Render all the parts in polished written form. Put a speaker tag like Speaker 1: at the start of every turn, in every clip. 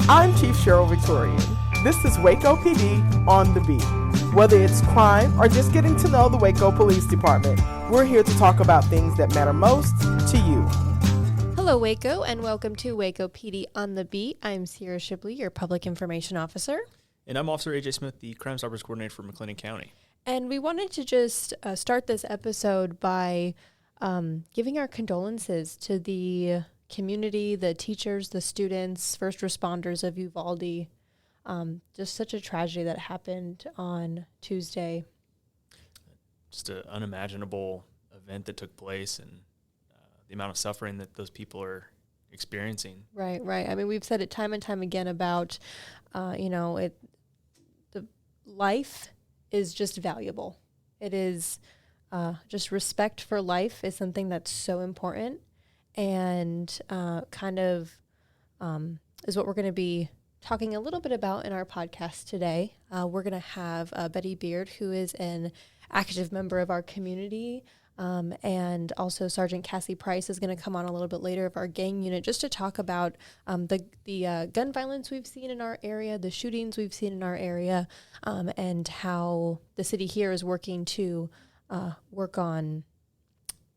Speaker 1: I'm Chief Cheryl Victorian. This is Waco PD on the beat. Whether it's crime or just getting to know the Waco Police Department, we're here to talk about things that matter most to you.
Speaker 2: Hello, Waco, and welcome to Waco PD on the beat. I'm Sierra Shipley, your Public Information Officer.
Speaker 3: And I'm Officer A.J. Smith, the Crime Stoppers Coordinator for McLennan County.
Speaker 2: And we wanted to just start this episode by giving our condolences to the community, the teachers, the students, first responders of Uvalde. Just such a tragedy that happened on Tuesday.
Speaker 3: Just an unimaginable event that took place, and the amount of suffering that those people are experiencing.
Speaker 2: Right. I mean, we've said it time and time again about, the life is just valuable. It is just respect for life is something that's so important, and is what we're going to be talking a little bit about in our podcast today. We're going to have Betty Beard, who is an active member of our community, and also Sergeant Cassie Price is going to come on a little bit later of our gang unit just to talk about the gun violence we've seen in our area, the shootings we've seen in our area, and how the city here is working to work on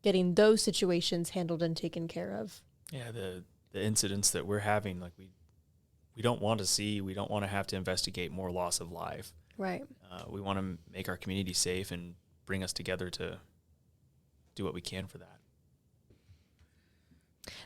Speaker 2: getting those situations handled and taken care of.
Speaker 3: Yeah, the incidents that we're having, like we don't want to see, we don't want to have to investigate more loss of life.
Speaker 2: Right.
Speaker 3: We want to make our community safe and bring us together to do what we can for that.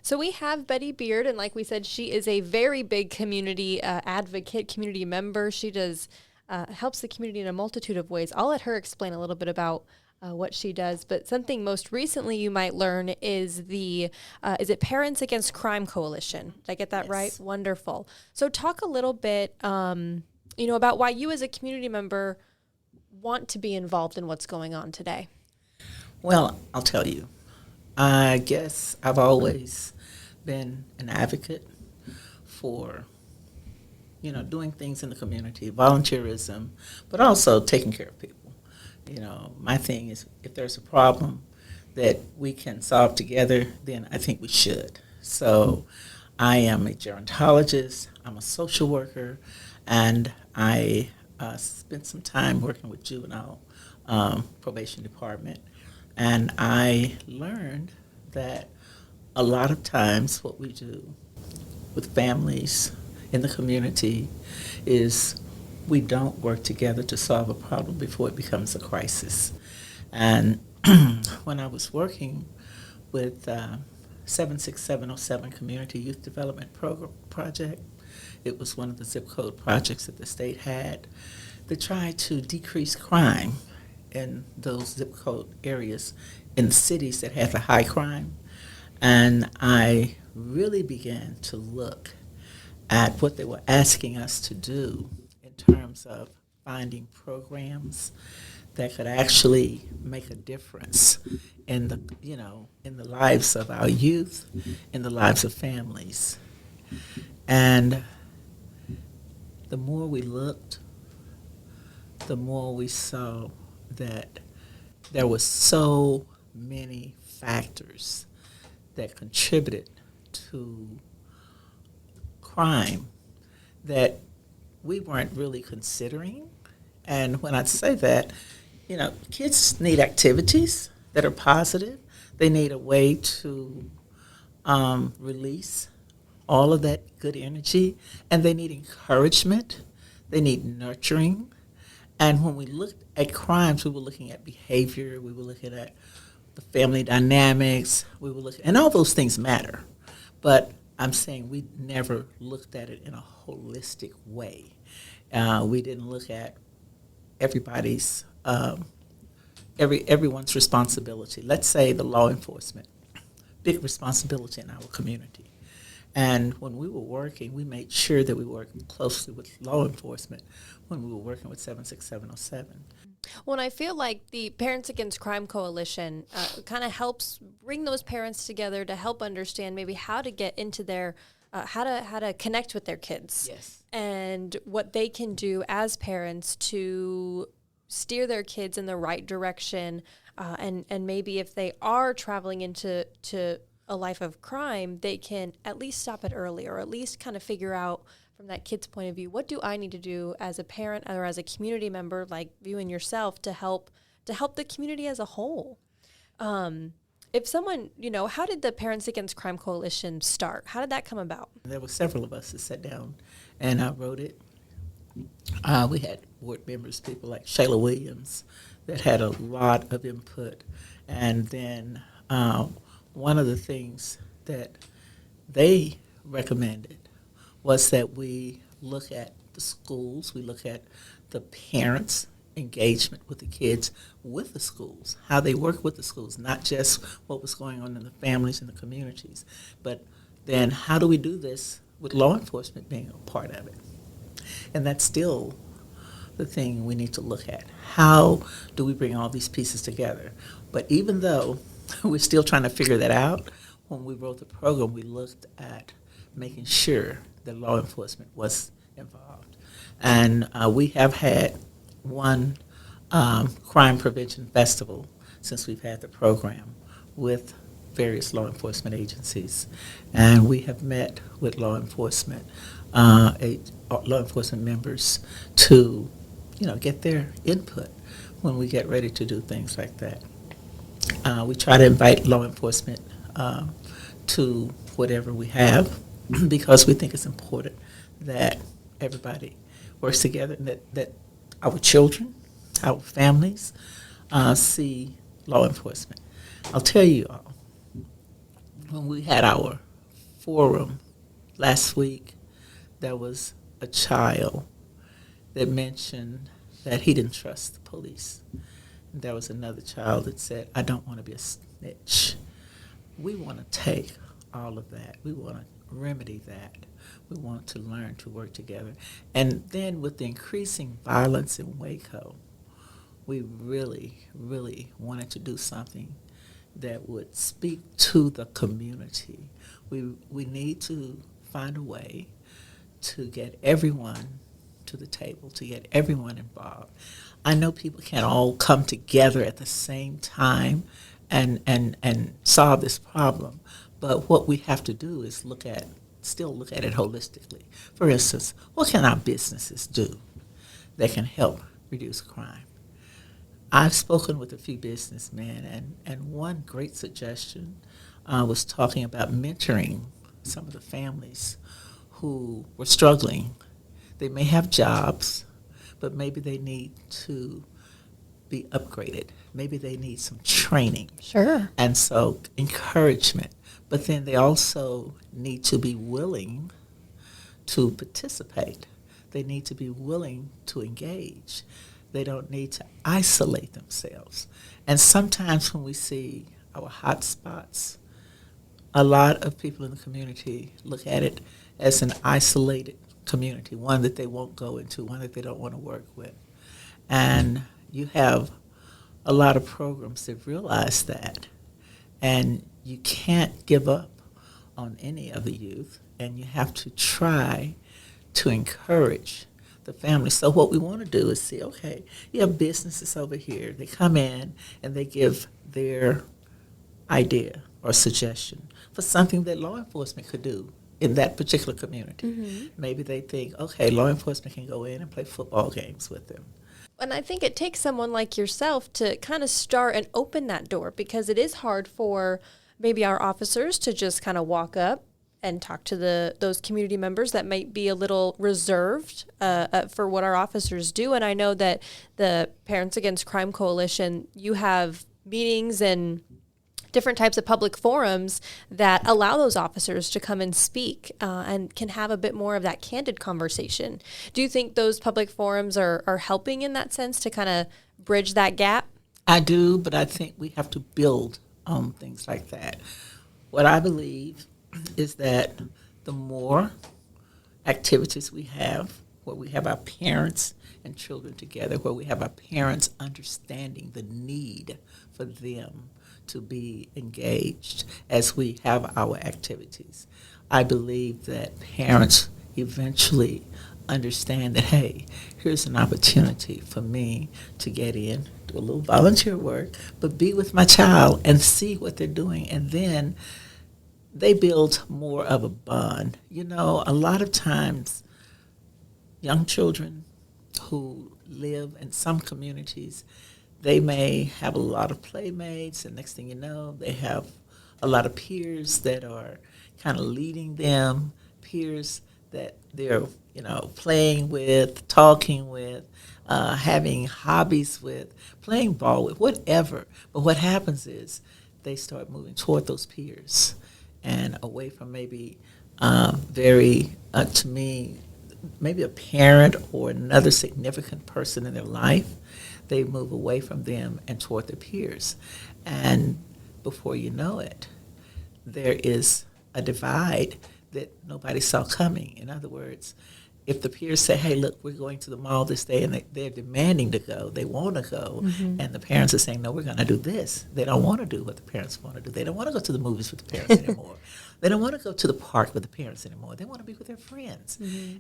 Speaker 2: So we have Betty Beard, and like we said, she is a very big community advocate, community member. She does helps the community in a multitude of ways. I'll let her explain a little bit about what she does, but something most recently you might learn is is it Parents Against Crime Coalition? Did I get that right? Wonderful. So talk a little bit, about why you as a community member want to be involved in what's going on today.
Speaker 4: Well, I'll tell you. I guess I've always been an advocate for, doing things in the community, volunteerism, but also taking care of people. My thing is if there's a problem that we can solve together, then I think we should. So I am a gerontologist, I'm a social worker, and I spent some time working with juvenile probation department. And I learned that a lot of times what we do with families in the community is we don't work together to solve a problem before it becomes a crisis. And when I was working with 76707 Community Youth Development Project, it was one of the zip code projects that the state had that tried to decrease crime in those zip code areas in the cities that had the high crime. And I really began to look at what they were asking us to do in terms of finding programs that could actually make a difference in the lives of our youth, in the lives of families. And the more we looked, the more we saw that there were so many factors that contributed to crime that we weren't really considering. And when I say that, kids need activities that are positive. They need a way to release all of that good energy, and they need encouragement. They need nurturing. And when we looked at crimes, we were looking at behavior, we were looking at the family dynamics, and all those things matter. But I'm saying we never looked at it in a holistic way. We didn't look at everybody's, everyone's responsibility. Let's say the law enforcement, big responsibility in our community. And when we were working, we made sure that we worked closely with law enforcement when we were working with 76707.
Speaker 2: Well, and I feel like the Parents Against Crime Coalition kind of helps bring those parents together to help understand maybe how to get into their, how to connect with their kids.
Speaker 4: Yes.
Speaker 2: And what they can do as parents to steer their kids in the right direction. And maybe if they are traveling into a life of crime, they can at least stop it early, or at least kind of figure out from that kid's point of view, what do I need to do as a parent or as a community member, like you and yourself, to help the community as a whole? If someone, how did the Parents Against Crime Coalition start? How did that come about?
Speaker 4: There were several of us that sat down and I wrote it. We had board members, people like Shayla Williams, that had a lot of input. And then one of the things that they recommended was that we look at the schools, we look at the parents' engagement with the kids with the schools, how they work with the schools, not just what was going on in the families and the communities, but then how do we do this with law enforcement being a part of it? And that's still the thing we need to look at. How do we bring all these pieces together? But even though we're still trying to figure that out, when we wrote the program, we looked at making sure that law enforcement was involved. And we have had one crime prevention festival since we've had the program with various law enforcement agencies. And we have met with law enforcement members to, get their input when we get ready to do things like that. We try to invite law enforcement to whatever we have because we think it's important that everybody works together and that our children, our families see law enforcement. I'll tell you all, when we had our forum last week, there was a child that mentioned that he didn't trust the police. There was another child that said, I don't want to be a snitch. We want to take all of that. We want to remedy that. We want to learn to work together. And then with the increasing violence in Waco, we really, really wanted to do something that would speak to the community. We need to find a way to get everyone to the table, to get everyone involved. I know people can't all come together at the same time and solve this problem, but what we have to do is still look at it holistically. For instance, what can our businesses do that can help reduce crime? I've spoken with a few businessmen, and one great suggestion was talking about mentoring some of the families who were struggling. They may have jobs, but maybe they need to be upgraded. Maybe they need some training.
Speaker 2: Sure.
Speaker 4: And so encouragement. But then they also need to be willing to participate. They need to be willing to engage. They don't need to isolate themselves. And sometimes when we see our hot spots, a lot of people in the community look at it as an isolated community, one that they won't go into, one that they don't want to work with. And you have a lot of programs that realize that. And you can't give up on any of the youth, and you have to try to encourage the family. So what we want to do is see, okay, you have businesses over here. They come in and they give their idea or suggestion for something that law enforcement could do in that particular community. Mm-hmm. Maybe they think, okay, law enforcement can go in and play football games with them.
Speaker 2: And I think it takes someone like yourself to kind of start and open that door, because it is hard for maybe our officers to just kind of walk up and talk to those community members that might be a little reserved for what our officers do. And I know that the Parents Against Crime Coalition, you have meetings and different types of public forums that allow those officers to come and speak and can have a bit more of that candid conversation. Do you think those public forums are helping in that sense to kind of bridge that gap?
Speaker 4: I do, but I think we have to build on things like that. What I believe is that the more activities we have, where we have our parents and children together, where we have our parents understanding the need for them to be engaged as we have our activities, I believe that parents eventually understand that, hey, here's an opportunity for me to get in, do a little volunteer work, but be with my child and see what they're doing. And then they build more of a bond. You know, a lot of times young children who live in some communities, they may have a lot of playmates, and next thing you know, they have a lot of peers that are kind of leading them, peers that they're, playing with, talking with, having hobbies with, playing ball with, whatever. But what happens is they start moving toward those peers and away from maybe to me, maybe a parent or another significant person in their life. They move away from them and toward their peers. And before you know it, there is a divide that nobody saw coming. In other words, if the peers say, hey, look, we're going to the mall this day, and they're demanding to go, they want to go, and the parents are saying, no, we're going to do this. They don't want to do what the parents want to do. They don't want to go to the movies with the parents anymore. They don't want to go to the park with the parents anymore. They want to be with their friends.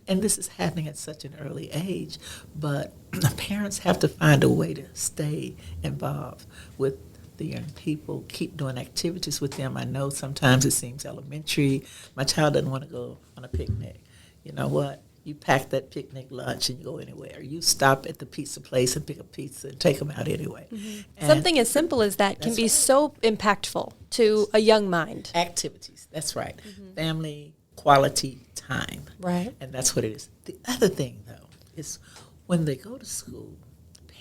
Speaker 4: And this is happening at such an early age, but parents have to find a way to stay involved with the young people, keep doing activities with them. I know sometimes it seems elementary. My child doesn't want to go on a picnic. You know what? You pack that picnic lunch and you go anywhere. You stop at the pizza place and pick up pizza and take them out anyway.
Speaker 2: Something as simple as that can be so impactful to a young mind.
Speaker 4: Activities, that's right. Family, quality time.
Speaker 2: Right.
Speaker 4: And that's what it is. The other thing, though, is when they go to school,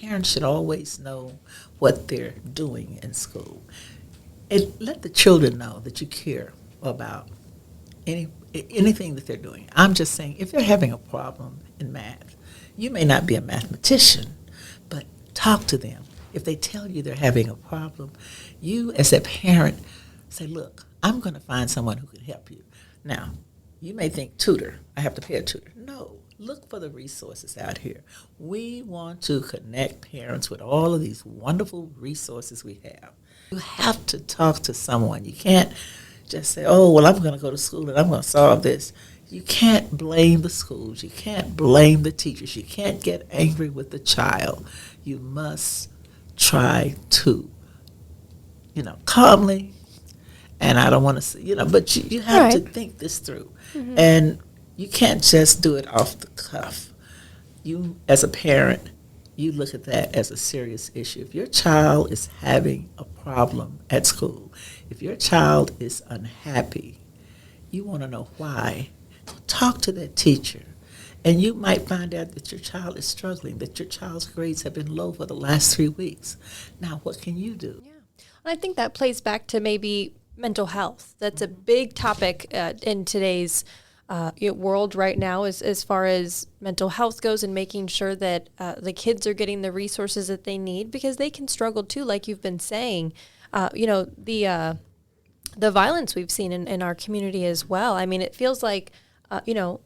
Speaker 4: parents should always know what they're doing in school. And let the children know that you care about anything that they're doing. I'm just saying, if they're having a problem in math, you may not be a mathematician, but talk to them. If they tell you they're having a problem, you as a parent say, look, I'm going to find someone who can help you. Now, you may think tutor, I have to pay a tutor. No, look for the resources out here. We want to connect parents with all of these wonderful resources we have. You have to talk to someone. You can't just say, oh, well, I'm going to go to school and I'm going to solve this. You can't blame the schools. You can't blame the teachers. You can't get angry with the child. You must try to, calmly, and I don't want to say, but you have to think this through. And you can't just do it off the cuff. You, as a parent, you look at that as a serious issue. If your child is having a problem at school, if your child is unhappy, you want to know why. Talk to that teacher. And you might find out that your child is struggling, that your child's grades have been low for the last 3 weeks. Now, what can you do?
Speaker 2: Yeah. And I think that plays back to maybe mental health. That's a big topic in today's world right now as far as mental health goes, and making sure that the kids are getting the resources that they need, because they can struggle too, like you've been saying. The violence we've seen in our community as well. I mean, it feels like,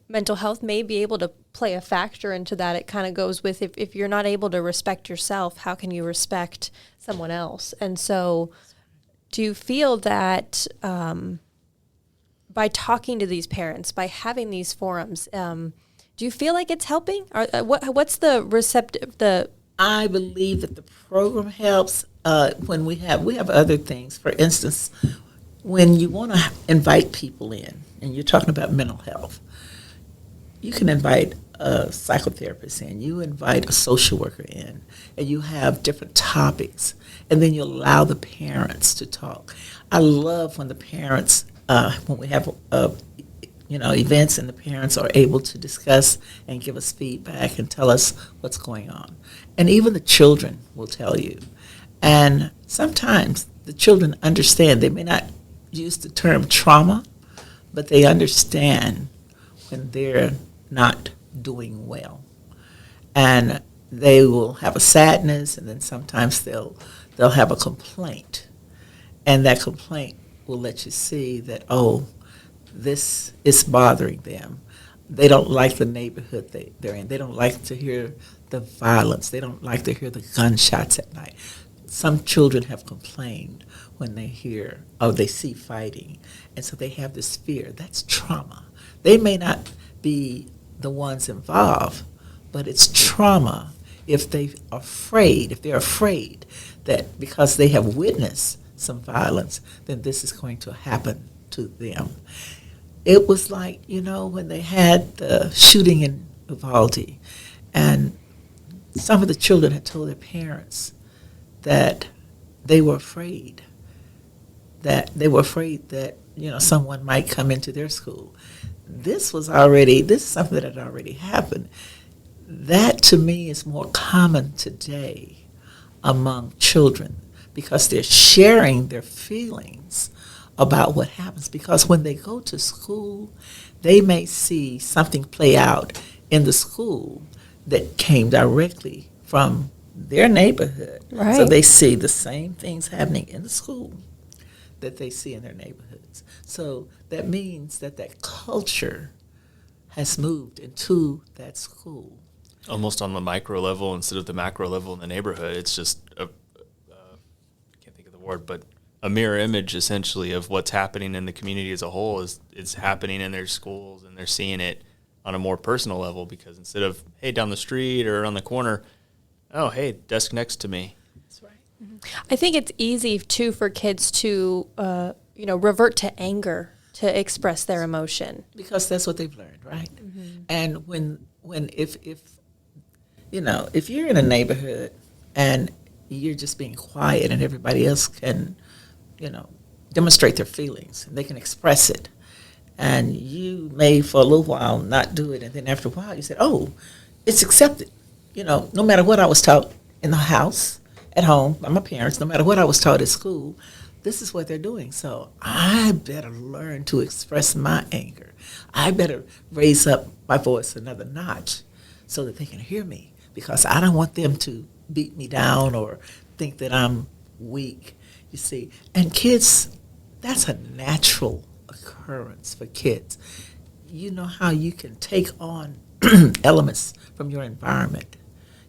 Speaker 2: mental health may be able to play a factor into that. It kind of goes with, if you're not able to respect yourself, how can you respect someone else? And so do you feel that by talking to these parents, by having these forums, do you feel like it's helping? Or what's the receptive,
Speaker 4: I believe that the program helps when we have other things. For instance, when you want to invite people in, and you're talking about mental health, you can invite a psychotherapist in, you invite a social worker in, and you have different topics, and then you allow the parents to talk. I love when the parents, when we have events and the parents are able to discuss and give us feedback and tell us what's going on. And even the children will tell you. And sometimes the children understand. They may not use the term trauma, but they understand when they're not doing well. And they will have a sadness, and then sometimes they'll have a complaint. And that complaint will let you see that, oh, this is bothering them. They don't like the neighborhood they're in. They don't like to hear the violence. They don't like to hear the gunshots at night. Some children have complained when they hear or they see fighting, and so they have this fear. That's trauma. They may not be the ones involved, but it's trauma if they're afraid that because they have witnessed some violence, then this is going to happen to them. It was like, when they had the shooting in Uvalde, and some of the children had told their parents that they were afraid that someone might come into their school. This is something that had already happened. That to me is more common today among children because they're sharing their feelings about what happens. Because when they go to school, they may see something play out in the school that came directly from their neighborhood.
Speaker 2: Right.
Speaker 4: So they see the same things happening in the school that they see in their neighborhoods. So that means that culture has moved into that school.
Speaker 3: Almost on the micro level instead of the macro level in the neighborhood. It's just I can't think of the word, but a mirror image essentially of what's happening in the community as a whole is happening in their schools, and they're seeing it on a more personal level because instead of, hey, down the street or around the corner, oh, hey, desk next to me.
Speaker 4: That's right.
Speaker 2: I think it's easy too for kids to revert to anger to express their emotion
Speaker 4: Because that's what they've learned, right? Mm-hmm. And if you're in a neighborhood and you're just being quiet and everybody else can, demonstrate their feelings and they can express it, and you may for a little while not do it, and then after a while you said, oh, it's accepted. No matter what I was taught in the house, at home, by my parents, no matter what I was taught at school, this is what they're doing. So I better learn to express my anger. I better raise up my voice another notch so that they can hear me, because I don't want them to beat me down or think that I'm weak, you see. And kids, that's a natural occurrence for kids. You know how you can take on elements from your environment.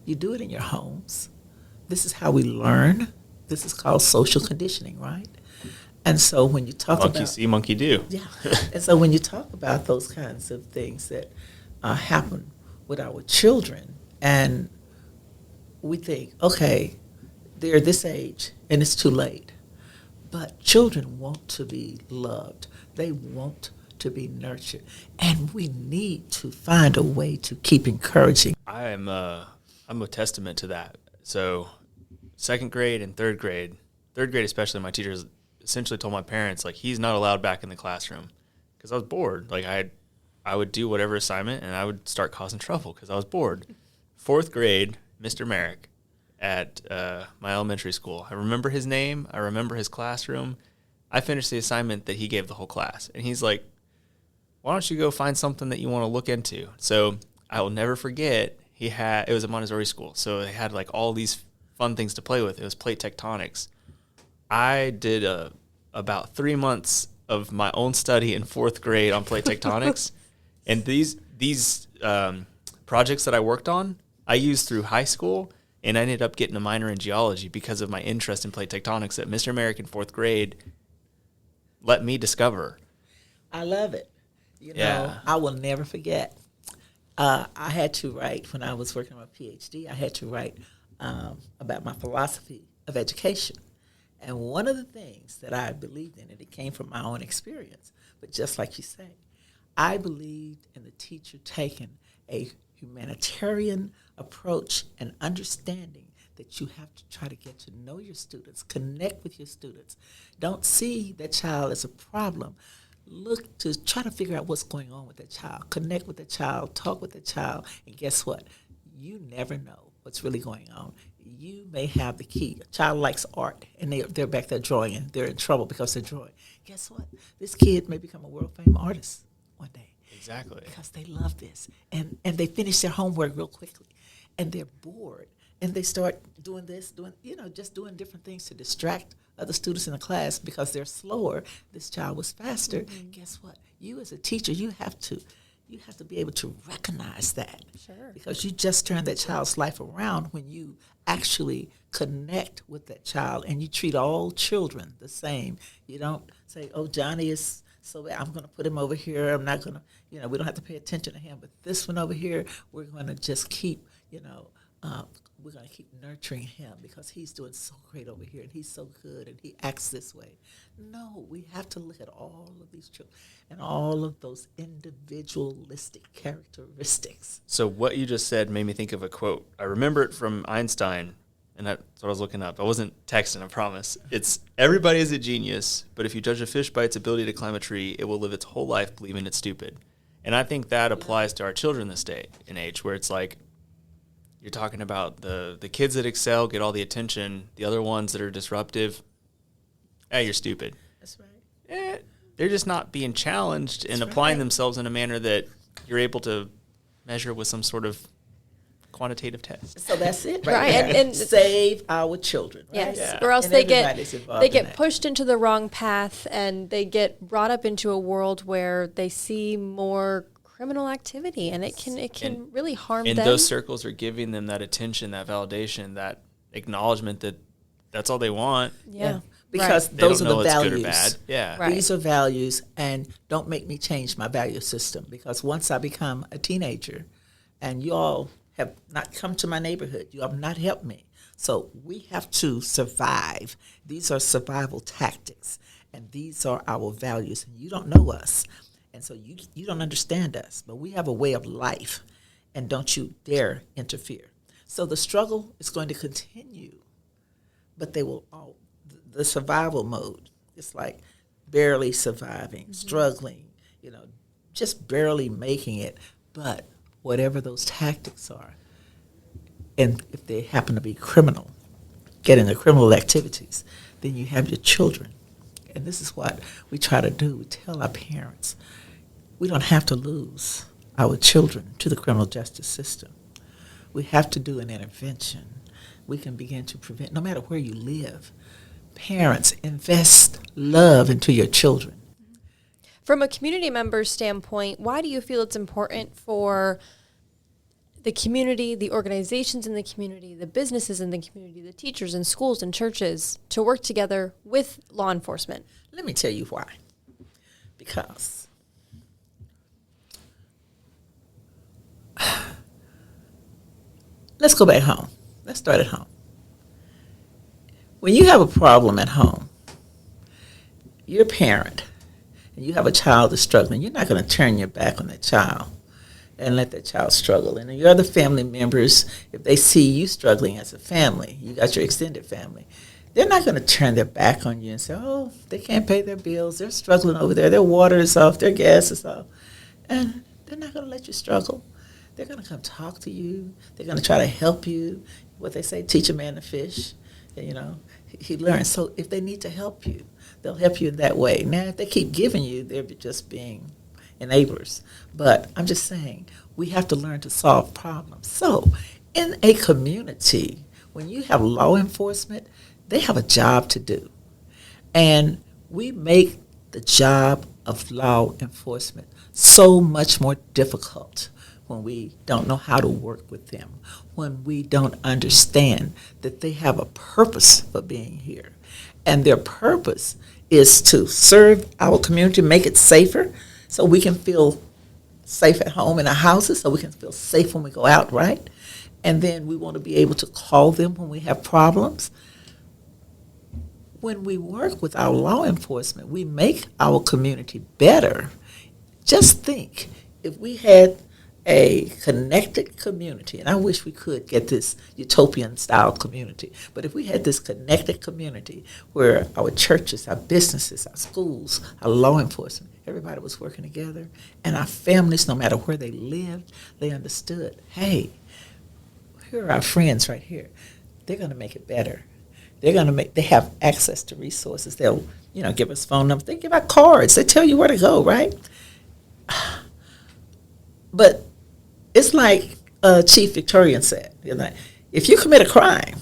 Speaker 4: You do it in your homes. This is how we learn. This is called social conditioning, right? And so when you talk
Speaker 3: Monkey see, monkey do.
Speaker 4: Yeah. And so when you talk about those kinds of things that happen with our children, and we think, okay, they're this age and it's too late. But children want to be loved. They want to be nurtured. And we need to find a way to keep encouraging.
Speaker 3: I'm a testament to that. So second grade and third grade especially, my teachers essentially told my parents, like, he's not allowed back in the classroom because I was bored. Like, I would do whatever assignment and I would start causing trouble because I was bored. Fourth grade, Mr. Merrick at my elementary school. I remember his name. I remember his classroom. I finished the assignment that he gave the whole class. And he's like, why don't you go find something that you want to look into? So I will never forget, it was a Montessori school. So they had like all these fun things to play with. It was plate tectonics. I did about 3 months of my own study in fourth grade on plate tectonics. And these projects that I worked on, I used through high school, and I ended up getting a minor in geology because of my interest in plate tectonics that Mr. Merrick in fourth grade let me discover.
Speaker 4: I love it. I will never forget. I had to write, when I was working on my PhD, I had to write about my philosophy of education. And one of the things that I believed in, and it came from my own experience, but just like you say, I believed in the teacher taking a humanitarian approach and understanding that you have to try to get to know your students, connect with your students. Don't see that child as a problem. Look to try to figure out what's going on with that child, connect with that child, talk with that child, and guess what? You never know what's really going on. You may have the key. A child likes art, and they're back there drawing, and they're in trouble because they're drawing. Guess what? This kid may become a world-famous artist one day.
Speaker 3: Exactly.
Speaker 4: Because they love this. And they finish their homework real quickly. And they're bored. And they start doing this, just doing different things to distract other students in the class because they're slower. This child was faster. Mm-hmm. Guess what? You as a teacher, you have to be able to recognize that.
Speaker 2: Sure.
Speaker 4: Because you just turn that child's life around when you actually connect with that child and you treat all children the same. You don't say, oh, Johnny is so bad, I'm going to put him over here. I'm not going to, we don't have to pay attention to him. But this one over here, we're going to just keep, we're going to keep nurturing him because he's doing so great over here and he's so good and he acts this way. No, we have to look at all of these children and all of those individualistic characteristics.
Speaker 3: So what you just said made me think of a quote. I remember it from Einstein, and that's what I was looking up. I wasn't texting, I promise. It's, everybody is a genius, but if you judge a fish by its ability to climb a tree, it will live its whole life believing it's stupid. And I think that applies to our children this day and age, where it's like, you're talking about the kids that excel get all the attention. The other ones that are disruptive, you're stupid.
Speaker 4: That's right.
Speaker 3: They're just not being challenged and applying themselves in a manner that you're able to measure with some sort of quantitative test.
Speaker 4: So that's it,
Speaker 2: Right, and
Speaker 4: save our children. Right?
Speaker 2: Yes,
Speaker 3: Yeah.
Speaker 2: or else
Speaker 4: And
Speaker 2: they
Speaker 4: everybody's involved in
Speaker 2: get
Speaker 4: that.
Speaker 2: pushed into the wrong path, and they get brought up into a world where they see more criminal activity, and it can really harm
Speaker 3: And
Speaker 2: them.
Speaker 3: those circles are giving them that attention, that validation, that acknowledgement that that's all they want.
Speaker 2: yeah.
Speaker 4: Because
Speaker 3: They
Speaker 4: those
Speaker 3: don't
Speaker 4: are
Speaker 3: know
Speaker 4: the
Speaker 3: it's
Speaker 4: values.
Speaker 3: good or bad. Yeah.
Speaker 2: Right.
Speaker 4: These are values, and don't make me change my value system, because once I become a teenager and you all have not come to my neighborhood, you have not helped me. So we have to survive. These are survival tactics, and these are our values, and you don't know us. And so you don't understand us, but we have a way of life, and don't you dare interfere. So the struggle is going to continue, but they will all, the survival mode, it's like barely surviving, struggling, just barely making it. But whatever those tactics are, and if they happen to be criminal, get into criminal activities, then you have your children. And this is what we try to do. We tell our parents, we don't have to lose our children to the criminal justice system. We have to do an intervention. We can begin to prevent, no matter where you live. Parents, invest love into your children.
Speaker 2: From a community member standpoint, why do you feel it's important for the community, the organizations in the community, the businesses in the community, the teachers and schools and churches to work together with law enforcement?
Speaker 4: Let me tell you why. Because let's go back home. Let's start at home. When you have a problem at home, you're a parent, and you have a child that's struggling, you're not going to turn your back on that child and let that child struggle. And your other family members, if they see you struggling as a family, you got your extended family, they're not going to turn their back on you and say, oh, they can't pay their bills, they're struggling over there, their water is off, their gas is off. And they're not going to let you struggle. They're going to come talk to you. They're going to try to help you. What they say, teach a man to fish. He learns. So if they need to help you, they'll help you in that way. Now, if they keep giving you, they're just being enablers. But I'm just saying, we have to learn to solve problems. So in a community, when you have law enforcement, they have a job to do. And we make the job of law enforcement so much more difficult when we don't know how to work with them, when we don't understand that they have a purpose for being here. And their purpose is to serve our community, make it safer, so we can feel safe at home in our houses, so we can feel safe when we go out, right? And then we want to be able to call them when we have problems. When we work with our law enforcement, we make our community better. Just think, if we had a connected community, and I wish we could get this utopian-style community, but if we had this connected community where our churches, our businesses, our schools, our law enforcement, everybody was working together, and our families, no matter where they lived, they understood, hey, here are our friends right here. They're going to make it better. They have access to resources. They'll, give us phone numbers. They give out cards. They tell you where to go, right? But it's like Chief Victorian said, if you commit a crime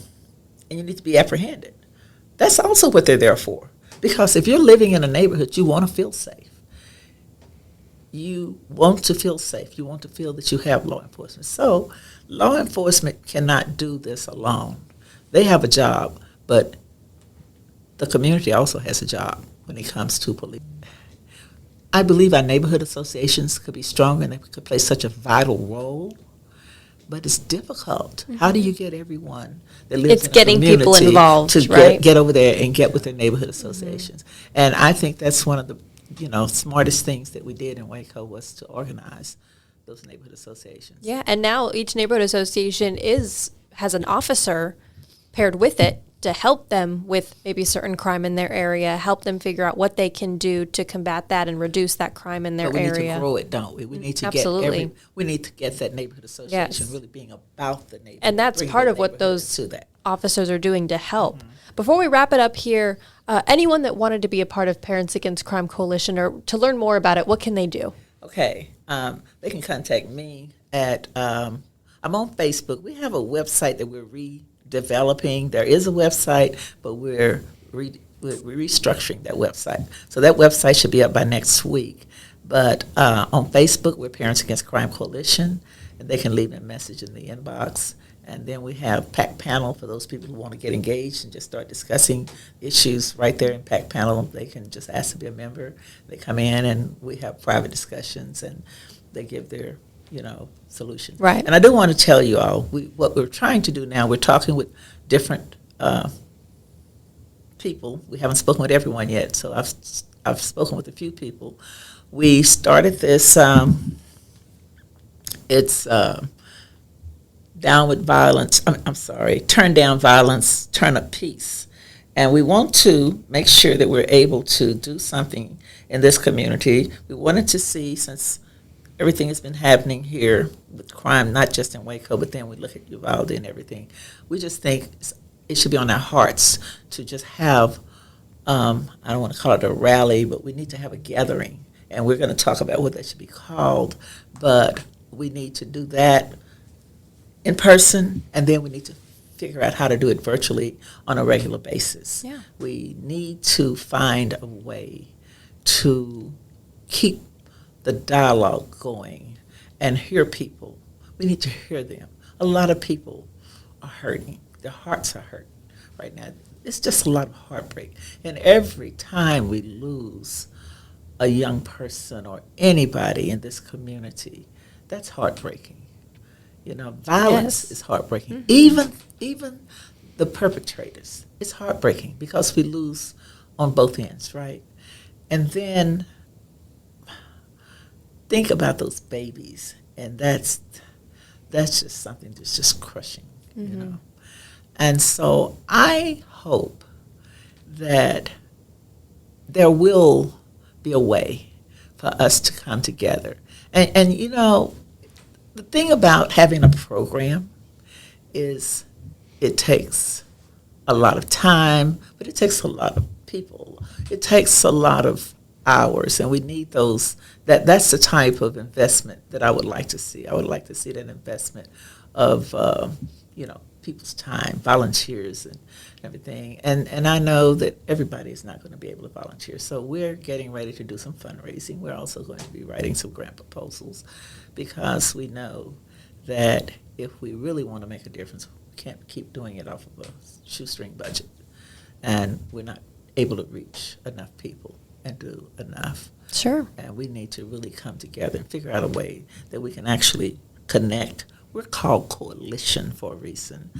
Speaker 4: and you need to be apprehended, that's also what they're there for. Because if you're living in a neighborhood, you want to feel safe. You want to feel safe. You want to feel that you have law enforcement. So law enforcement cannot do this alone. They have a job, but the community also has a job when it comes to police. I believe our neighborhood associations could be stronger and they could play such a vital role. but it's difficult. How do you get everyone that lives
Speaker 2: It's
Speaker 4: in a
Speaker 2: getting people
Speaker 4: community
Speaker 2: involved,
Speaker 4: to
Speaker 2: right?
Speaker 4: get over there and get with their neighborhood associations? And I think that's one of the smartest things that we did in Waco was to organize those neighborhood associations.
Speaker 2: Yeah, and now each neighborhood association has an officer paired with it to help them with maybe certain crime in their area, help them figure out what they can do to combat that and reduce that crime in their
Speaker 4: But we
Speaker 2: area.
Speaker 4: need to grow it, don't we? We need to
Speaker 2: Absolutely.
Speaker 4: we need to get that neighborhood association
Speaker 2: Yes.
Speaker 4: really being about the neighborhood.
Speaker 2: And that's
Speaker 4: bring
Speaker 2: part
Speaker 4: the
Speaker 2: of what
Speaker 4: neighborhood
Speaker 2: those
Speaker 4: to that.
Speaker 2: officers are doing to help. Before we wrap it up here, anyone that wanted to be a part of Parents Against Crime Coalition or to learn more about it, what can they do?
Speaker 4: Okay, they can contact me at, I'm on Facebook. We have a website that we're redeveloping. There is a website, but we're restructuring that website. So that website should be up by next week. But on Facebook, we're Parents Against Crime Coalition, and they can leave a message in the inbox. And then we have PAC Panel for those people who want to get engaged and just start discussing issues right there in PAC Panel. They can just ask to be a member. They come in and we have private discussions and they give their, solution.
Speaker 2: Right.
Speaker 4: And I do want to tell you all, what we're trying to do now, we're talking with different people. We haven't spoken with everyone yet, so I've spoken with a few people. We started this, it's Down with Violence, Turn Down Violence, Turn Up Peace. And we want to make sure that we're able to do something in this community. We wanted to see, since everything has been happening here with crime, not just in Waco, but then we look at Uvalde and everything, we just think it should be on our hearts to just have, I don't want to call it a rally, but we need to have a gathering. And we're going to talk about what that should be called, but we need to do that in person, and then we need to figure out how to do it virtually on a regular basis.
Speaker 2: Yeah.
Speaker 4: We need to find a way to keep the dialogue going and hear people. We need to hear them. A lot of people are hurting. Their hearts are hurt right now. It's just a lot of heartbreak. And every time we lose a young person or anybody in this community, that's heartbreaking. Violence
Speaker 2: Yes.
Speaker 4: is heartbreaking. Even the perpetrators, it's heartbreaking because we lose on both ends, right? And then think about those babies, and that's just something that's just crushing, And so I hope that there will be a way for us to come together. And the thing about having a program is it takes a lot of time, but it takes a lot of people. It takes a lot of hours, and we need those. That's the type of investment that I would like to see. I would like to see that investment of, people's time, volunteers and everything. And I know that everybody is not going to be able to volunteer. So we're getting ready to do some fundraising. We're also going to be writing some grant proposals because we know that if we really want to make a difference, we can't keep doing it off of a shoestring budget. And we're not able to reach enough people and do enough.
Speaker 2: Sure.
Speaker 4: And we need to really come together and figure out a way that we can actually connect. We're called coalition for a reason.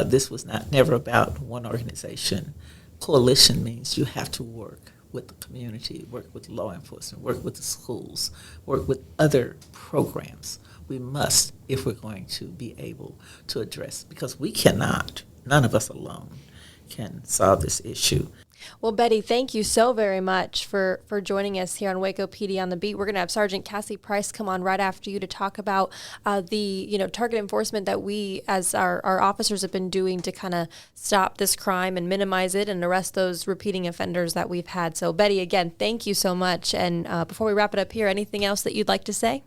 Speaker 4: This was never about one organization. Coalition means you have to work with the community, work with law enforcement, work with the schools, work with other programs. We must, if we're going to be able to address, because we cannot, none of us alone can solve this issue.
Speaker 2: Well, Betty, thank you so very much for joining us here on Waco PD on the Beat. We're going to have Sergeant Cassie Price come on right after you to talk about the target enforcement that we as our officers have been doing to kind of stop this crime and minimize it and arrest those repeating offenders that we've had. So, Betty, again, thank you so much. And before we wrap it up here, anything else that you'd like to say?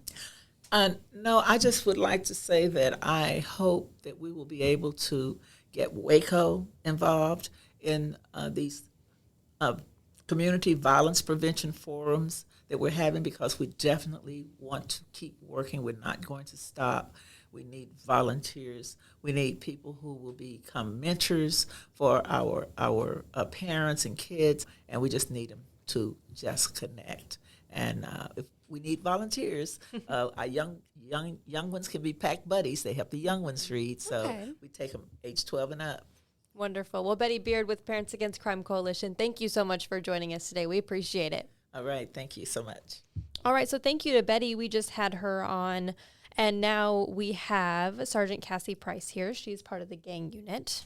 Speaker 4: No, I just would like to say that I hope that we will be able to get Waco involved in these community violence prevention forums that we're having, because we definitely want to keep working. We're not going to stop. We need volunteers. We need people who will become mentors for our parents and kids, and we just need them to just connect. And if we need volunteers, our young young ones can be pack buddies. They help the young ones read, so
Speaker 2: Okay.
Speaker 4: we take them age 12 and up.
Speaker 2: Wonderful. Well, Betty Beard with Parents Against Crime Coalition, thank you so much for joining us today. We appreciate it.
Speaker 4: All right, thank you so much.
Speaker 2: All right, so thank you to Betty. We just had her on, and now we have Sergeant Cassie Price here. She's part of the gang unit,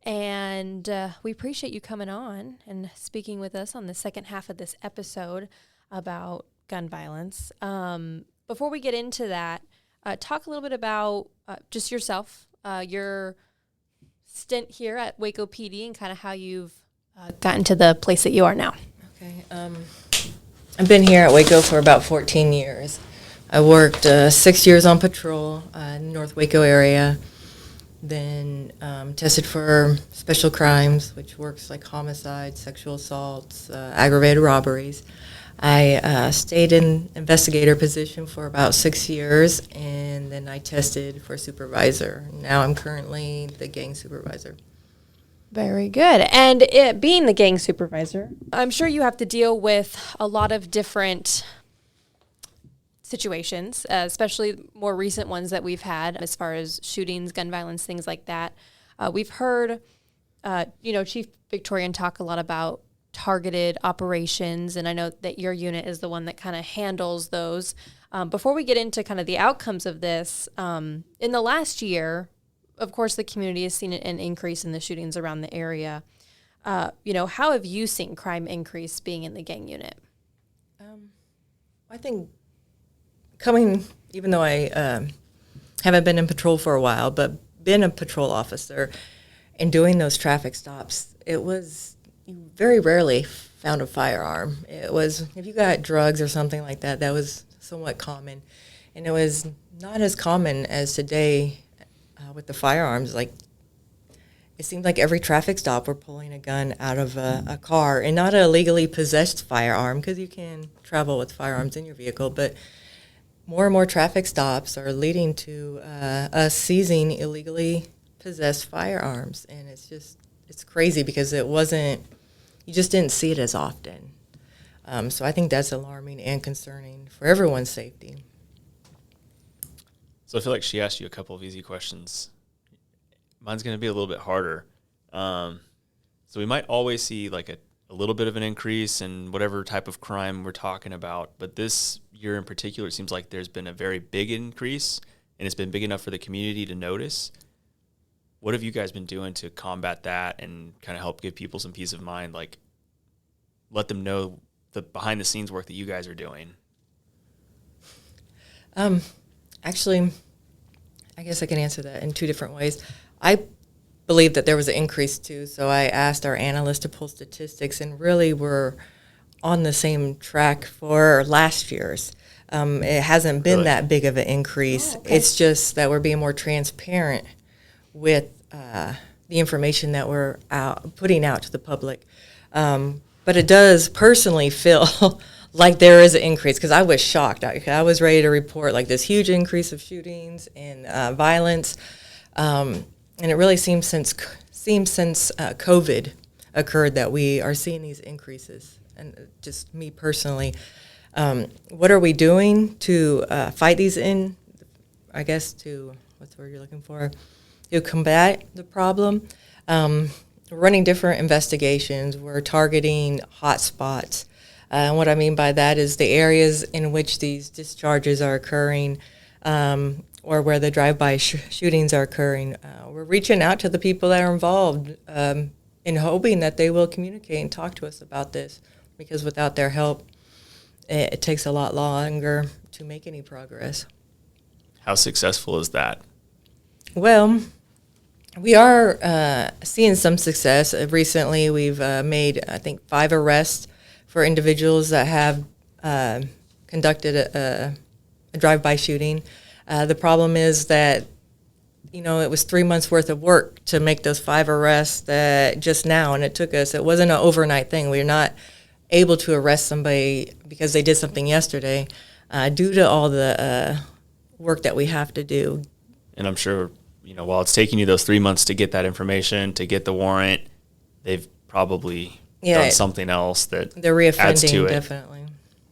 Speaker 2: and we appreciate you coming on and speaking with us on the second half of this episode about gun violence. Before we get into that, talk a little bit about just yourself, your stint here at Waco PD, and kind of how you've gotten to the place that you are now.
Speaker 5: Okay. I've been here at Waco for about 14 years. I worked 6 years on patrol in the North Waco area, then tested for special crimes, which works like homicides, sexual assaults, aggravated robberies. I stayed in investigator position for about 6 years, and then I tested for supervisor. Now I'm currently the gang supervisor.
Speaker 2: Very good. And being the gang supervisor, I'm sure you have to deal with a lot of different situations, especially more recent ones that we've had as far as shootings, gun violence, things like that. We've heard, Chief Victorian talk a lot about targeted operations, and I know that your unit is the one that kind of handles those. Before we get into kind of the outcomes of this, in the last year, of course, the community has seen an increase in the shootings around the area. How have you seen crime increase being in the gang unit?
Speaker 5: I think even though I haven't been in patrol for a while, but been a patrol officer and doing those traffic stops, it was, you very rarely found a firearm. It was, if you got drugs or something like that, that was somewhat common. And it was not as common as today with the firearms. Like, it seemed like every traffic stop we're pulling a gun out of a car, and not a legally possessed firearm, because you can travel with firearms in your vehicle, but more and more traffic stops are leading to us seizing illegally possessed firearms. And it's crazy because you just didn't see it as often. So I think that's alarming and concerning for everyone's safety.
Speaker 3: So I feel like she asked you a couple of easy questions. Mine's going to be a little bit harder. So we might always see like a little bit of an increase in whatever type of crime we're talking about. But this year in particular, it seems like there's been a very big increase, and it's been big enough for the community to notice. What have you guys been doing to combat that and kind of help give people some peace of mind? Like, let them know the behind-the-scenes work that you guys are doing.
Speaker 5: Actually, I guess I can answer that in two different ways. I believe that there was an increase too, so I asked our analysts to pull statistics, and really we're on the same track for last year's. It hasn't been that big of an increase.
Speaker 2: Oh, okay.
Speaker 5: It's just that we're being more transparent with the information that we're putting out to the public. But it does personally feel like there is an increase, because I was shocked. I was ready to report like this huge increase of shootings and violence. And it really seems since COVID occurred that we are seeing these increases. And just me personally, what are we doing to fight these what's the word you're looking for? To combat the problem? We're running different investigations. We're targeting hot spots. And what I mean by that is the areas in which these discharges are occurring, or where the drive-by shootings are occurring. We're reaching out to the people that are involved in hoping that they will communicate and talk to us about this, because without their help, it takes a lot longer to make any progress.
Speaker 3: How successful is that?
Speaker 5: Well, we are seeing some success. Recently, we've made, I think, 5 arrests for individuals that have conducted a drive-by shooting. The problem is that, it was 3 months worth of work to make those 5 arrests just now, and it wasn't an overnight thing. We're not able to arrest somebody because they did something yesterday due to all the work that we have to do.
Speaker 3: And I'm sure, while it's taking you those 3 months to get that information, to get the warrant, they've probably done something else that
Speaker 5: they're reoffending,
Speaker 3: adds to it.
Speaker 5: Definitely.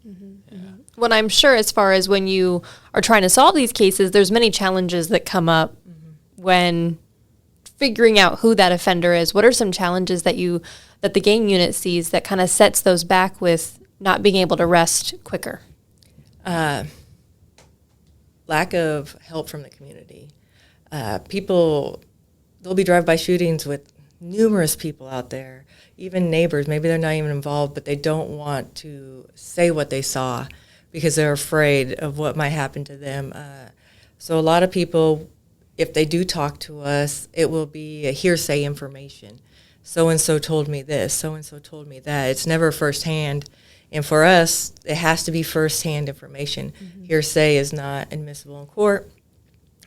Speaker 2: Mm-hmm.
Speaker 3: Yeah.
Speaker 2: When I'm sure as far as when you are trying to solve these cases, there's many challenges that come up when figuring out who that offender is. What are some challenges that the gang unit sees that kind of sets those back with not being able to arrest quicker?
Speaker 5: Lack of help from the community. There'll be drive-by shootings with numerous people out there, even neighbors. Maybe they're not even involved, but they don't want to say what they saw because they're afraid of what might happen to them. So a lot of people, if they do talk to us, it will be a hearsay information. So-and-so told me this, so-and-so told me that. It's never firsthand. And for us, it has to be firsthand information. Hearsay is not admissible in court.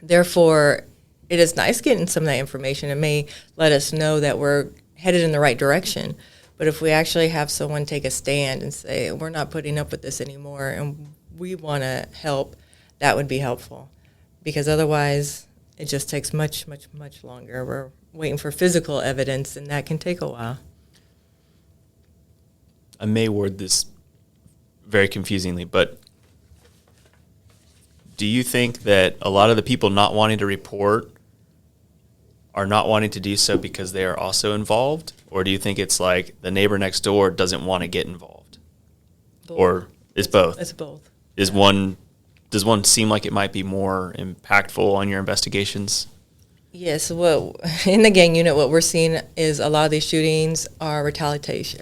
Speaker 5: Therefore, it is nice getting some of that information. It may let us know that we're headed in the right direction. But if we actually have someone take a stand and say, we're not putting up with this anymore and we want to help, that would be helpful. Because otherwise, it just takes much, much, much longer. We're waiting for physical evidence, and that can take a while.
Speaker 3: I may word this very confusingly, but do you think that a lot of the people not wanting to report are not wanting to do so because they are also involved? Or do you think it's like the neighbor next door doesn't want to get involved?
Speaker 5: Both.
Speaker 3: Or it's both?
Speaker 5: It's both.
Speaker 3: Does one seem like it might be more impactful on your investigations?
Speaker 5: Yes, well, in the gang unit, what we're seeing is a lot of these shootings are retaliatory.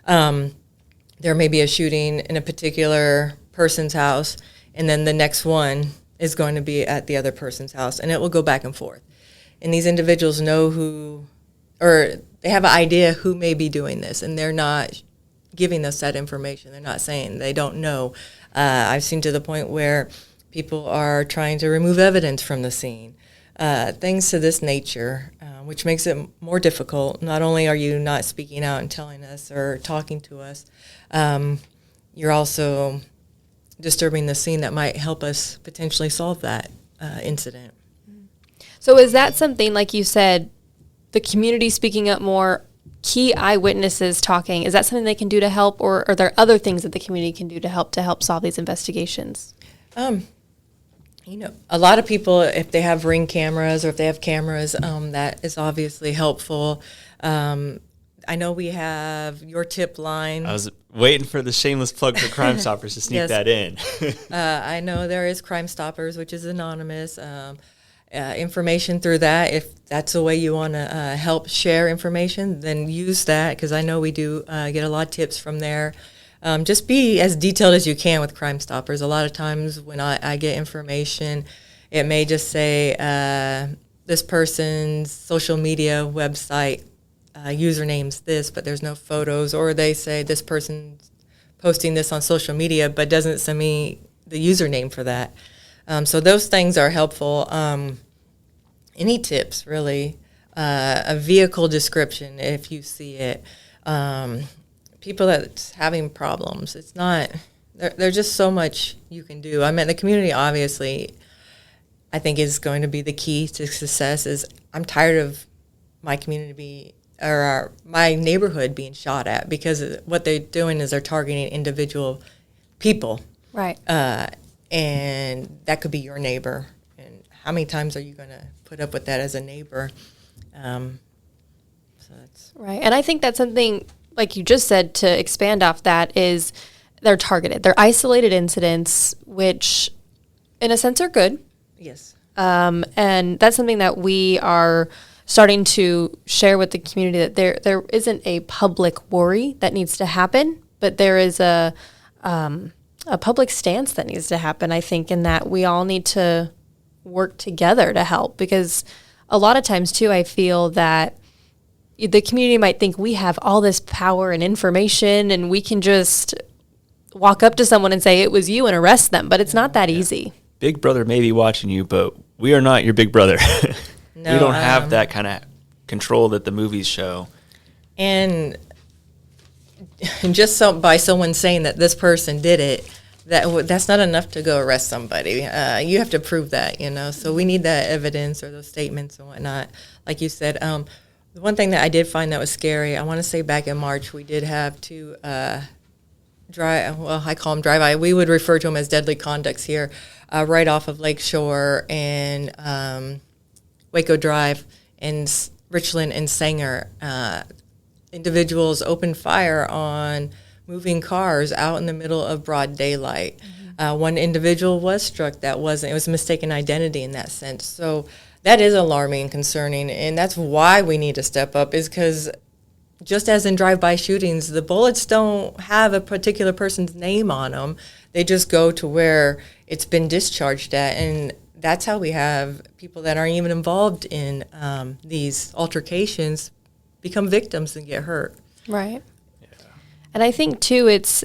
Speaker 5: There may be a shooting in a particular person's house, and then the next one is going to be at the other person's house, and it will go back and forth. And these individuals know who, or they have an idea who may be doing this, and they're not giving us that information. They're not saying they don't know. I've seen to the point where people are trying to remove evidence from the scene, things to this nature, which makes it more difficult. Not only are you not speaking out and telling us or talking to us, you're also disturbing the scene that might help us potentially solve that incident.
Speaker 2: So is that something, like you said, the community speaking up more, key eyewitnesses talking, is that something they can do to help, or are there other things that the community can do to help solve these investigations?
Speaker 5: A lot of people, if they have Ring cameras or if they have cameras, that is obviously helpful. I know we have your tip line.
Speaker 3: I was waiting for the shameless plug for Crime Stoppers to sneak
Speaker 5: Yes.
Speaker 3: that in.
Speaker 5: I know there is Crime Stoppers, which is anonymous. Information through that, if that's the way you want to help share information, then use that, because I know we do get a lot of tips from there. Just be as detailed as you can with Crime Stoppers. A lot of times when I get information, it may just say this person's social media website username's this, but there's no photos, or they say this person's posting this on social media but doesn't send me the username for that. So those things are helpful. Any tips, really. A vehicle description, if you see it. People that's having problems. It's not, there's just so much you can do. I mean, the community, obviously, I think is going to be the key to success. Is I'm tired of my community or my neighborhood being shot at, because what they're doing is they're targeting individual people.
Speaker 2: Right.
Speaker 5: And that could be your neighbor. And how many times are you going to put up with that as a neighbor? So that's
Speaker 2: Right. And I think that's something, like you just said, to expand off that, is they're targeted. They're isolated incidents, which in a sense are good.
Speaker 5: yes.
Speaker 2: And that's something that we are starting to share with the community, that there isn't a public worry that needs to happen, but there is a public stance that needs to happen, I think, in that we all need to work together to help. Because a lot of times, too, I feel that the community might think we have all this power and information and we can just walk up to someone and say it was you and arrest them, but it's not that easy.
Speaker 3: Big Brother may be watching you, but we are not your big brother.
Speaker 5: No,
Speaker 3: we don't have that kind of control that the movies show.
Speaker 5: And just by someone saying that this person did it, that's not enough to go arrest somebody. You have to prove that, So we need that evidence or those statements and whatnot. Like you said, the one thing that I did find that was scary, I want to say back in March, we did have two I call them drive-by. We would refer to them as deadly conducts here, right off of Lakeshore and Waco Drive and Richland and Sanger. Individuals opened fire on moving cars out in the middle of broad daylight. One individual was struck it was mistaken identity in that sense. So that is alarming and concerning, and that's why we need to step up, is because just as in drive-by shootings, the bullets don't have a particular person's name on them. They just go to where it's been discharged at, and that's how we have people that aren't even involved in these altercations become victims and get hurt.
Speaker 2: Right. Yeah. And I think, too, it's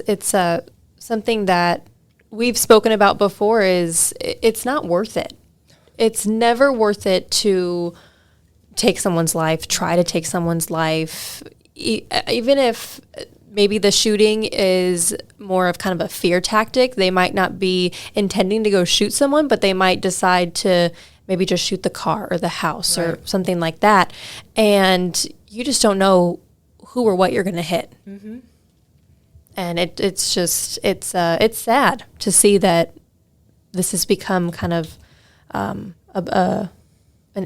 Speaker 2: something that we've spoken about before is it's not worth it. It's never worth it to take someone's life, try to take someone's life, even if maybe the shooting is more of kind of a fear tactic. They might not be intending to go shoot someone, but they might decide to maybe just shoot the car or the house or something like that. And you just don't know who or what you're going to hit. Mm-hmm. And it's sad to see that this has become kind of an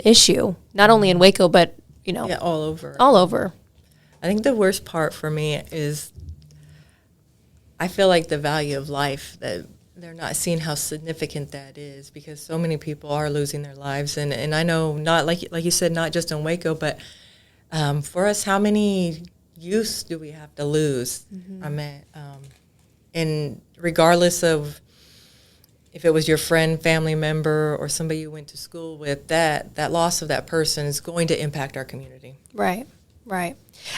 Speaker 2: issue, not only in Waco, but,
Speaker 5: all over.
Speaker 2: All over.
Speaker 5: I think the worst part for me is I feel like the value of life, that they're not seeing how significant that is, because so many people are losing their lives. And I know, not like you said, not just in Waco, but for us, how many youth do we have to lose? Mm-hmm. I mean, and regardless of if it was your friend, family member, or somebody you went to school with, that loss of that person is going to impact our community.
Speaker 2: Right.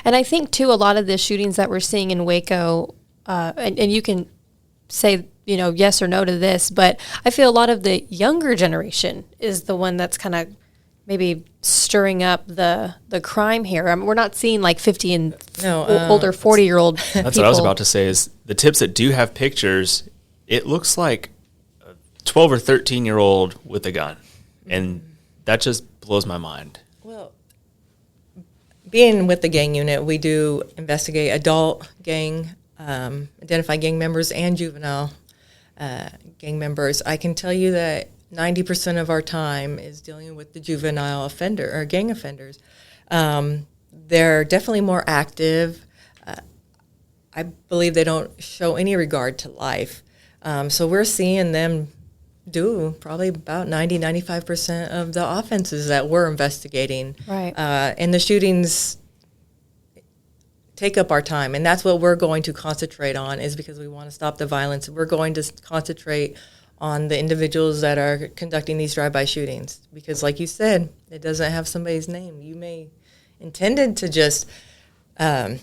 Speaker 2: And I think, too, a lot of the shootings that we're seeing in Waco, and you can say, yes or no to this, but I feel a lot of the younger generation is the one that's kind of maybe stirring up the crime here. I mean, we're not seeing like 50 and older 40-year-old people.
Speaker 3: That's what I was about to say, is the tips that do have pictures, it looks like a 12 or 13-year-old with a gun. And that just blows my mind.
Speaker 5: Well, being with the gang unit, we do investigate adult gang, identify gang members and juvenile gang members. I can tell you that 90% of our time is dealing with the juvenile offender or gang offenders. They're definitely more active. I believe they don't show any regard to life. So we're seeing them do probably about 95% of the offenses that we're investigating.
Speaker 2: Right.
Speaker 5: And the shootings take up our time, and that's what we're going to concentrate on, is because we want to stop the violence. We're going to concentrate on the individuals that are conducting these drive-by shootings, because like you said, it doesn't have somebody's name. You may intended to just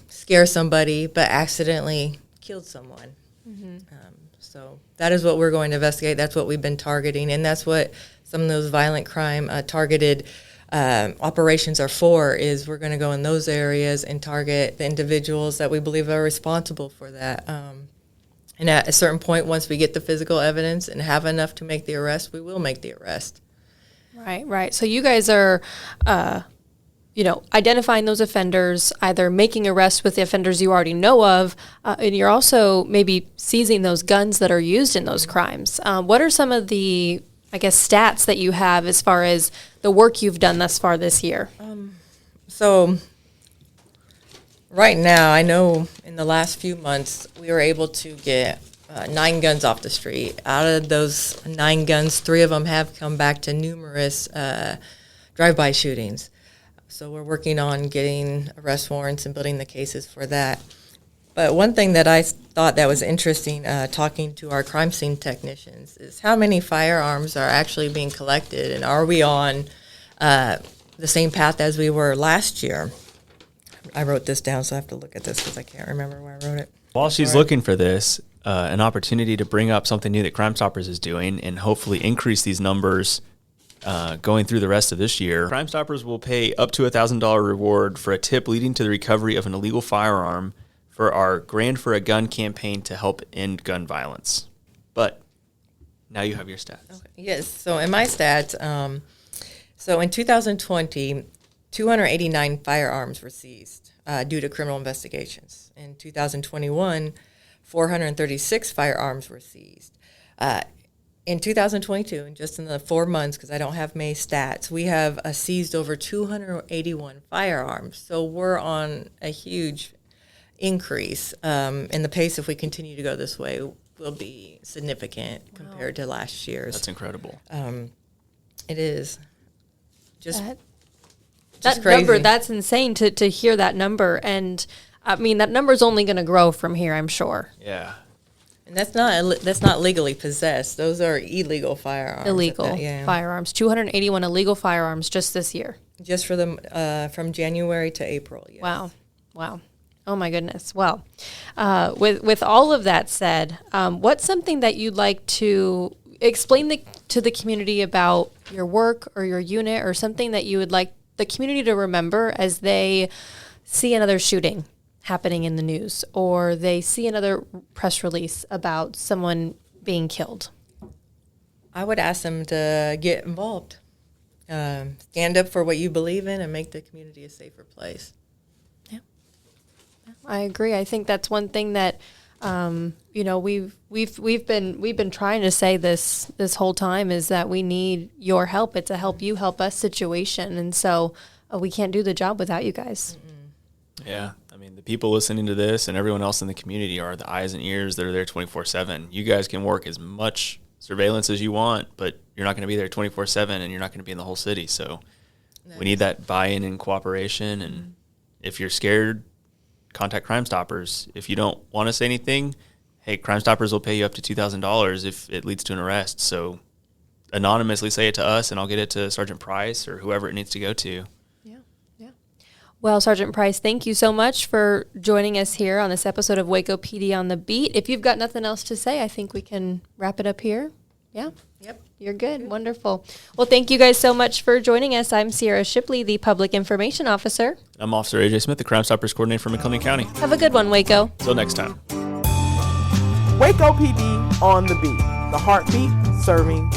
Speaker 5: scare somebody, but accidentally killed someone. Mm-hmm. So that is what we're going to investigate. That's what we've been targeting, and that's what some of those violent crime targeted operations are for, is we're going to go in those areas and target the individuals that we believe are responsible for that. And at a certain point, once we get the physical evidence and have enough to make the arrest, we will make the arrest.
Speaker 2: Right. So you guys are, identifying those offenders, either making arrests with the offenders you already know of, and you're also maybe seizing those guns that are used in those crimes. What are some of the, stats that you have as far as the work you've done thus far this year?
Speaker 5: So right now, I know in the last few months, we were able to get 9 guns off the street. Out of those 9 guns, 3 of them have come back to numerous drive-by shootings. So we're working on getting arrest warrants and building the cases for that. But one thing that I thought that was interesting, talking to our crime scene technicians, is how many firearms are actually being collected, and are we on the same path as we were last year? I wrote this down, so I have to look at this because I can't remember where I wrote it.
Speaker 3: While she's looking for this, an opportunity to bring up something new that Crime Stoppers is doing and hopefully increase these numbers going through the rest of this year. Crime Stoppers will pay up to $1,000 reward for a tip leading to the recovery of an illegal firearm for our Grand for a Gun campaign to help end gun violence. But now you have your stats.
Speaker 5: Okay. Yes, so in my stats, so in 2020, 289 firearms were seized due to criminal investigations. In 2021, 436 firearms were seized. In 2022, and just in the 4 months, because I don't have May stats, we have seized over 281 firearms. So we're on a huge increase. And the pace, if we continue to go this way, will be significant compared to last year's.
Speaker 3: That's incredible.
Speaker 5: It is.
Speaker 2: That
Speaker 5: crazy.
Speaker 2: number, that's insane to hear that number. And I mean, that number is only going to grow from here, I'm sure.
Speaker 3: Yeah.
Speaker 5: And that's not legally possessed. Those are illegal firearms.
Speaker 2: Illegal firearms. 281 illegal firearms just this year.
Speaker 5: Just for them from January to April. Yes.
Speaker 2: Wow. Oh my goodness. Well, with all of that said, what's something that you'd like to explain to the community about your work or your unit, or something that you would like the community to remember as they see another shooting happening in the news, or they see another press release about someone being killed?
Speaker 5: I would ask them to get involved. Stand up for what you believe in and make the community a safer place.
Speaker 2: I agree. I think that's one thing that we've been trying to say this whole time, is that we need your help. It's a help you help us situation, and so we can't do the job without you guys.
Speaker 3: Yeah, I mean, the people listening to this and everyone else in the community are the eyes and ears that are there 24/7. You guys can work as much surveillance as you want, but you're not going to be there 24/7, and you're not going to be in the whole city. So we need that buy-in and cooperation. And if you're scared, contact Crime Stoppers. If you don't want to say anything, hey, Crime Stoppers will pay you up to $2,000 if it leads to an arrest. So anonymously say it to us, and I'll get it to Sergeant Price or whoever it needs to go to.
Speaker 2: Well, Sergeant Price, thank you so much for joining us here on this episode of Waco PD on the Beat. If you've got nothing else to say, I think we can wrap it up here. Yeah?
Speaker 5: Yep.
Speaker 2: You're good. Wonderful. Well, thank you guys so much for joining us. I'm Sierra Shipley, the Public Information Officer.
Speaker 3: I'm Officer AJ Smith, the Crime Stoppers Coordinator for McLean County.
Speaker 2: Have a good one, Waco.
Speaker 3: Until next time.
Speaker 1: Waco PD on the Beat, the heartbeat serving